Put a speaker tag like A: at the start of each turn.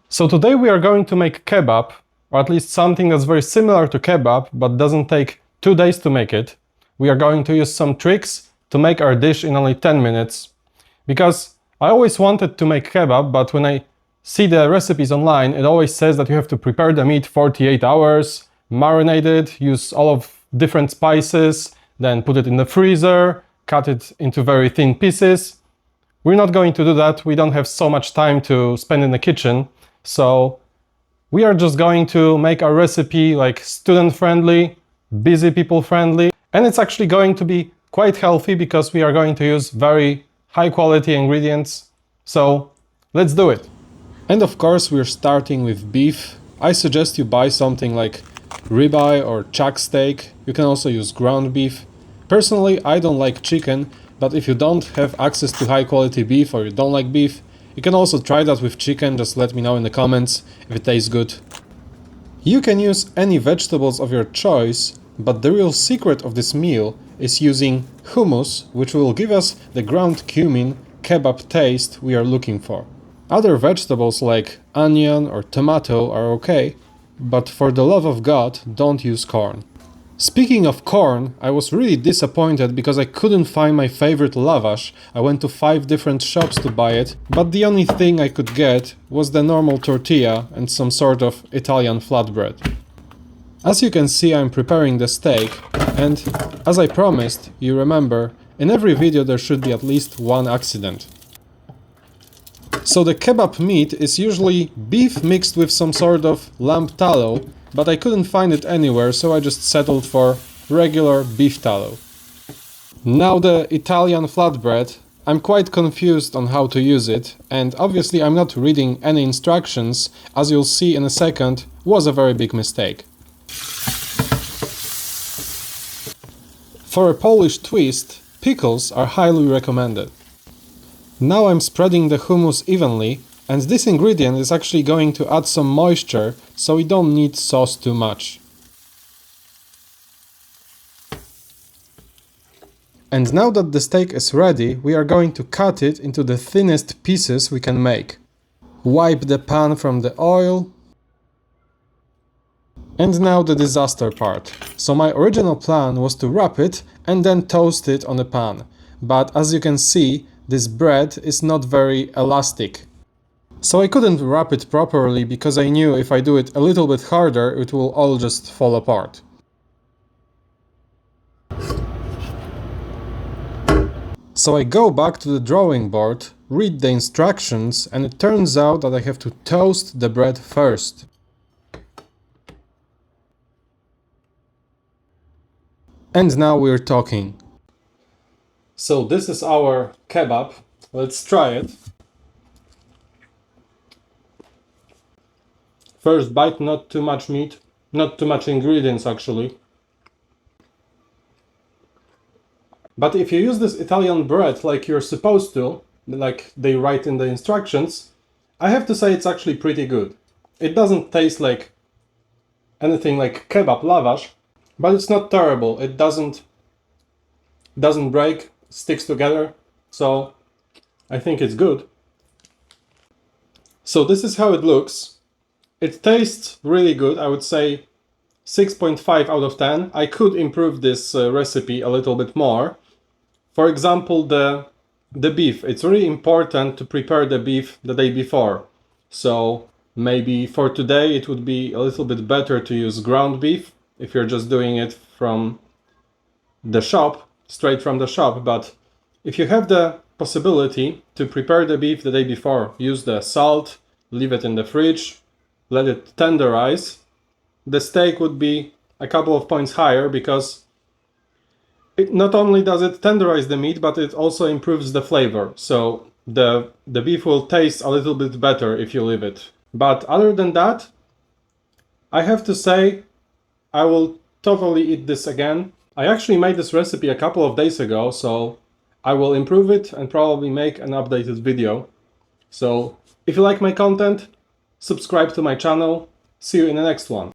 A: So today we are going to make kebab, or at least something that's very similar to kebab, but doesn't take 2 days to make it. We are going to use some tricks to make our dish in only 10 minutes. Because I always wanted to make kebab, but when I see the recipes online, it always says that you have to prepare the meat 48 hours, marinate it, use all of different spices, then put it in the freezer, cut it into very thin pieces. We're not going to do that. We don't have so much time to spend in the kitchen. So we are just going to make our recipe like student friendly, busy people friendly, and it's actually going to be quite healthy because we are going to use very high quality ingredients. So let's do it. And of course we're starting with beef. I suggest you buy something like ribeye or chuck steak. You can also use ground beef. Personally, I don't like chicken, but if you don't have access to high quality beef or you don't like beef, you can also try that with chicken. Just let me know in the comments if it tastes good. You can use any vegetables of your choice, but the real secret of this meal is using hummus, which will give us the ground cumin kebab taste we are looking for. Other vegetables like onion or tomato are okay, but for the love of God, don't use corn. Speaking of corn, I was really disappointed because I couldn't find my favorite lavash. I went to 5 different shops to buy it, but the only thing I could get was the normal tortilla and some sort of Italian flatbread. As you can see, I'm preparing the steak, and as I promised, you remember, in every video there should be at least one accident. So the kebab meat is usually beef mixed with some sort of lamb tallow, but I couldn't find it anywhere, so I just settled for regular beef tallow. Now the Italian flatbread, I'm quite confused on how to use it, and obviously I'm not reading any instructions, as you'll see in a second, was a very big mistake. For a Polish twist, pickles are highly recommended. Now I'm spreading the hummus evenly, and this ingredient is actually going to add some moisture, so we don't need sauce too much. And now that the steak is ready, we are going to cut it into the thinnest pieces we can make. Wipe the pan from the oil. And now the disaster part. So my original plan was to wrap it and then toast it on a pan. But as you can see, this bread is not very elastic. So I couldn't wrap it properly because I knew if I do it a little bit harder, it will all just fall apart. So I go back to the drawing board, read the instructions, and it turns out that I have to toast the bread first. And now we're talking. So this is our kebab. Let's try it. First bite, not too much meat, not too much ingredients actually. But if you use this Italian bread like you're supposed to, like they write in the instructions, I have to say it's actually pretty good. It doesn't taste like anything like kebab lavash, but it's not terrible. It doesn't break, sticks together, so I think it's good. So this is how it looks. It tastes really good. I would say 6.5 out of 10. I could improve this recipe a little bit more. For example, the beef. It's really important to prepare the beef the day before. So maybe for today it would be a little bit better to use ground beef if you're just doing it from the shop, straight from the shop. But if you have the possibility to prepare the beef the day before, use the salt, leave it in the fridge, let it tenderize, the steak would be a couple of points higher because it not only does it tenderize the meat, but it also improves the flavor. So the beef will taste a little bit better if you leave it. But other than that, I have to say I will totally eat this again. I actually made this recipe a couple of days ago, so I will improve it and probably make an updated video. So if you like my content, subscribe to my channel. See you in the next one.